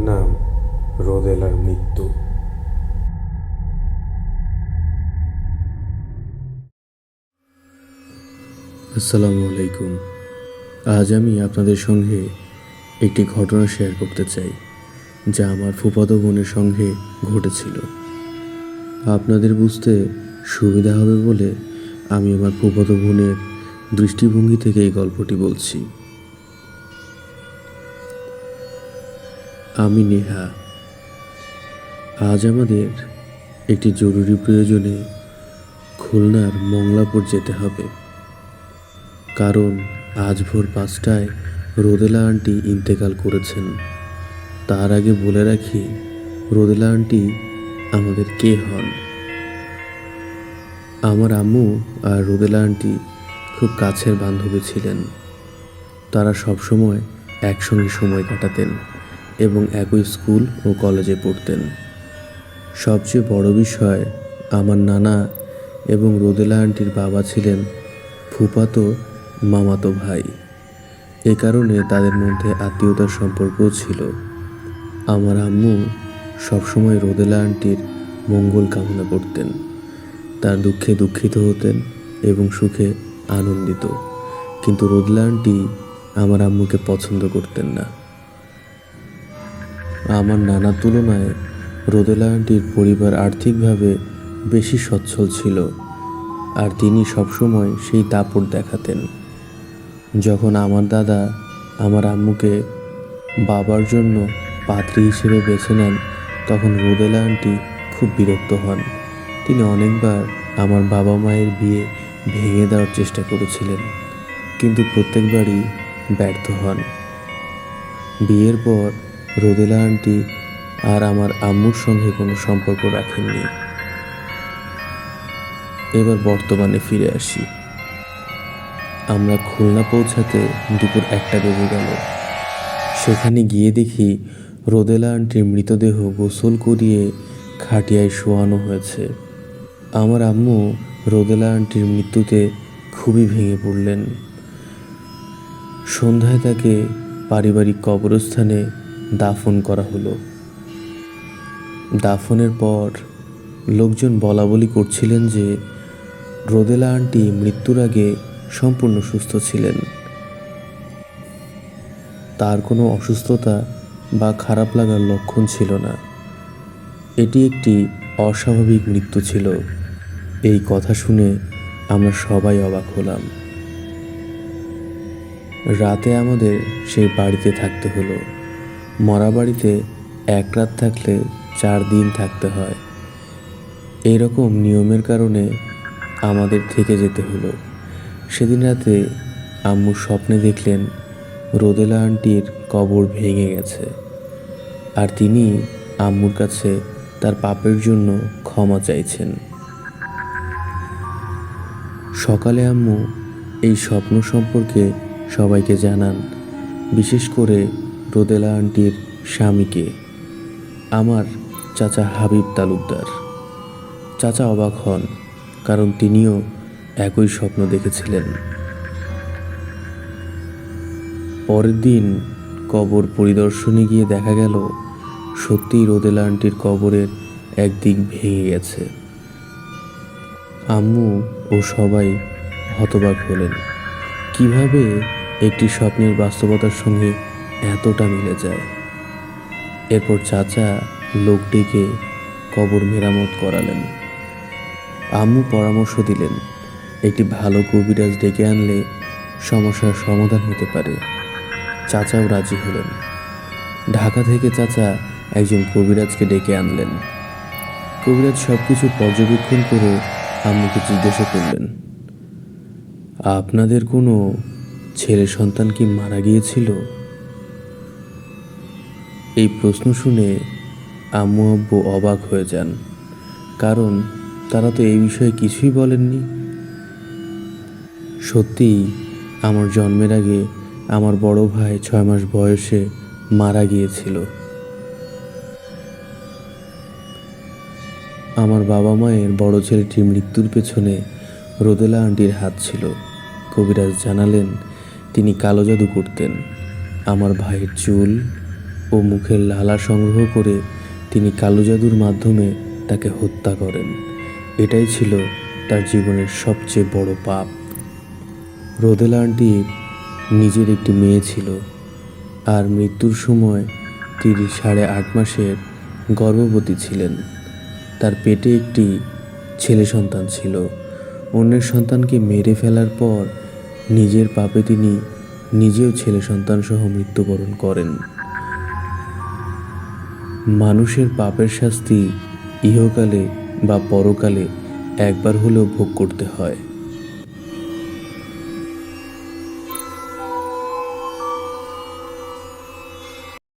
নাম রোদেলার মৃত্যু। আসসালামু আলাইকুম। আজ আমি আপনাদের সঙ্গে একটি ঘটনা শেয়ার করতে চাই, যা আমার ফুফাতো বোনের সঙ্গে ঘটেছিল। আপনাদের বুঝতে সুবিধা হবে বলে আমি আমার ফুফাতো বোনের দৃষ্টিভঙ্গি থেকে এই গল্পটি বলছি। আমি নেহা। আজ আমাদের একটি জরুরি প্রয়োজনে খুলনার মংলাপুর যেতে হবে, কারণ আজ ভোর 5টায় রোদেলা আন্টি ইন্তেকাল করেছেন। তার আগে বলে রাখি, রোদেলা আন্টি আমাদের কে হন। আমার আম্মু আর রোদেলা আন্টি খুব কাছের বান্ধবী ছিলেন। তারা সবসময় একসঙ্গে সময় কাটাতেন এবং একই স্কুল ও কলেজে পড়তেন। সবচেয়ে বড় বিষয়, আমার নানা এবং রোদেলা আন্টির বাবা ছিলেন ফুফাতো মামাতো ভাই। এ কারণে তাদের মধ্যে আত্মীয়তার সম্পর্কও ছিল। আমার আম্মু সবসময় রোদেলা আন্টির মঙ্গল কামনা করতেন, তার দুঃখে দুঃখিত হতেন এবং সুখে আনন্দিত। কিন্তু রোদেলা আন্টি আমার আম্মুকে পছন্দ করতেন না। আমার নানার তুলনায় রোদেলা আন্টির পরিবার আর্থিকভাবে বেশি সচ্ছল ছিল, আর তিনি সবসময় সেই দাপট দেখাতেন। যখন আমার দাদা আমার আম্মুকে বাবার জন্য পাত্রী হিসেবে বেছে নেন, তখন রোদেলা আন্টি খুব বিরক্ত হন। তিনি অনেকবার আমার বাবা মায়ের বিয়ে ভেঙে দেওয়ার চেষ্টা করেছিলেন, কিন্তু প্রত্যেকবারই ব্যর্থ হন। বিয়ের পর রোদেলা আন্টি আর আমার আম্মুর সঙ্গে কোনো সম্পর্ক রাখেননি। এবার বর্তমানে ফিরে আসি। আমরা খুলনা পৌঁছাতে দুপুর 1টা বেজে গেল। সেখানে গিয়ে দেখি রোদেলা আন্টির মৃতদেহ গোসল করিয়ে খাটিয়ায় শোয়ানো হয়েছে। আমার আম্মু রোদেলা আন্টির মৃত্যুতে খুবই ভেঙে পড়লেন। সন্ধ্যায় তাকে পারিবারিক কবরস্থানে দাফন করা হলো। দাফনের পর লোকজন বলাবলি করছিলেন যে রোদেলা আন্টি মৃত্যুর আগে সম্পূর্ণ সুস্থ ছিলেন। তার কোনো অসুস্থতা বা খারাপ লাগার লক্ষণ ছিল না। এটি একটি অস্বাভাবিক মৃত্যু ছিল। এই কথা শুনে আমরা সবাই অবাক হলাম। রাতে আমাদের সেই বাড়িতে থাকতে হলো। মরা বাড়িতে 1 রাত থাকলে 4 দিন থাকতে হয়। এইরকম নিয়মের কারণে আমাদের থেকে যেতে হলো। সেদিন রাতে আম্মু স্বপ্নে দেখলেন রোদেলা আন্টির কবর ভেঙে গেছে, আর তিনি আম্মুর কাছে তার পাপের জন্য ক্ষমা চাইছেন। সকালে আম্মু এই স্বপ্ন সম্পর্কে সবাইকে জানান, বিশেষ করে রোদেলা আন্টির স্বামীকে, আমার চাচা হাবিব তালুকদার। চাচা অবাক হন, কারণ তিনিও একই স্বপ্ন দেখেছিলেন। পরের দিন কবর পরিদর্শনে গিয়ে দেখা গেল সত্যিই রোদেলা আন্টির কবরের একদিক ভেঙে গেছে। আম্মু ও সবাই হতবাক হলেন, কিভাবে একটি স্বপ্নের বাস্তবতার সঙ্গে এতটা মিলে যায়। এরপর চাচা লোক ডেকে কবর মেরামত করালেন। আম্মু পরামর্শ দিলেন, একটি ভালো কবিরাজ ডেকে আনলে সমস্যার সমাধান হতে পারে। চাচাও রাজি হলেন। ঢাকা থেকে চাচা একজন কবিরাজকে ডেকে আনলেন। কবিরাজ সব কিছু পর্যবেক্ষণ করে আম্মুকে জিজ্ঞাসা করলেন, আপনাদের কোনো ছেলে সন্তান কি মারা গিয়েছিল? এই প্রশ্ন শুনে আম্মু আব্বু অবাক হয়ে যান, কারণ তারা তো এই বিষয়ে কিছুই বলেননি। সত্যিই আমার জন্মের আগে আমার বড় ভাই 6 মাস বয়সে মারা গিয়েছিল। আমার বাবা মায়ের বড় ছেলেটির মৃত্যুর পেছনে রোদেলা আন্টির হাত ছিল। কবিরাজ জানালেন তিনি কালো জাদু করতেন। আমার ভাইয়ের চুল, ও মুখের লালা সংগ্রহ করে তিনি কালো জাদুর মাধ্যমে তাকে হত্যা করেন। এটাই ছিল তার জীবনের সবচেয়ে বড় পাপ। রোদেলা আন্টির নিজের একটি মেয়ে ছিল, আর মৃত্যুর সময় তিনি 8.5 মাসের গর্ভবতী ছিলেন। তার পেটে একটি ছেলে সন্তান ছিল। অন্যের সন্তানকে মেরে ফেলার পর নিজের পাপে তিনি নিজেও ছেলে সন্তান সহ মৃত্যুবরণ করেন। মানুষের পাপের শাস্তি ইহকালে বা পরকালে একবার হলেও ভোগ করতে হয়।